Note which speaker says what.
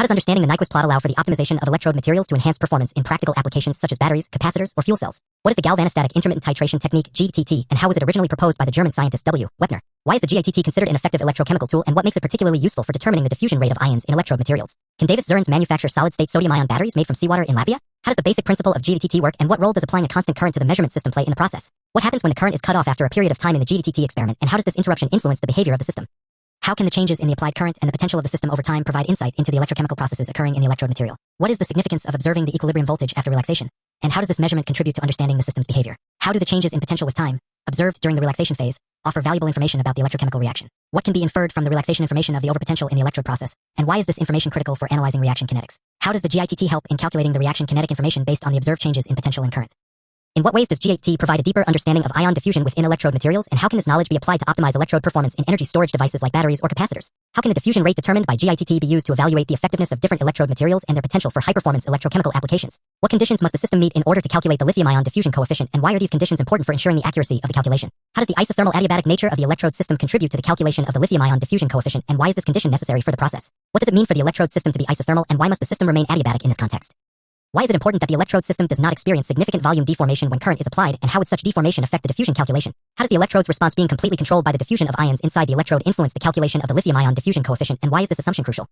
Speaker 1: How does understanding the Nyquist plot allow for the optimization of electrode materials to enhance performance in practical applications such as batteries, capacitors, or fuel cells? What is the galvanostatic intermittent titration technique (GITT), and how was it originally proposed by the German scientist W. Wepner? Why is the GITT considered an effective electrochemical tool, and what makes it particularly useful for determining the diffusion rate of ions in electrode materials? Can Davis Zurns manufacture solid-state sodium-ion batteries made from seawater in Latvia? How does the basic principle of GITT work, and what role does applying a constant current to the measurement system play in the process? What happens when the current is cut off after a period of time in the GITT experiment, and how does this interruption influence the behavior of the system? How can the changes in the applied current and the potential of the system over time provide insight into the electrochemical processes occurring in the electrode material? What is the significance of observing the equilibrium voltage after relaxation? And how does this measurement contribute to understanding the system's behavior? How do the changes in potential with time, observed during the relaxation phase, offer valuable information about the electrochemical reaction? What can be inferred from the relaxation information of the overpotential in the electrode process? And why is this information critical for analyzing reaction kinetics? How does the GITT help in calculating the reaction kinetic information based on the observed changes in potential and current? In what ways does GITT provide a deeper understanding of ion diffusion within electrode materials, and how can this knowledge be applied to optimize electrode performance in energy storage devices like batteries or capacitors? How can the diffusion rate determined by GITT be used to evaluate the effectiveness of different electrode materials and their potential for high-performance electrochemical applications? What conditions must the system meet in order to calculate the lithium-ion diffusion coefficient, and why are these conditions important for ensuring the accuracy of the calculation? How does the isothermal adiabatic nature of the electrode system contribute to the calculation of the lithium-ion diffusion coefficient, and why is this condition necessary for the process? What does it mean for the electrode system to be isothermal, and why must the system remain adiabatic in this context? Why is it important that the electrode system does not experience significant volume deformation when current is applied, and how would such deformation affect the diffusion calculation? How does the electrode's response being completely controlled by the diffusion of ions inside the electrode influence the calculation of the lithium-ion diffusion coefficient, and why is this assumption crucial?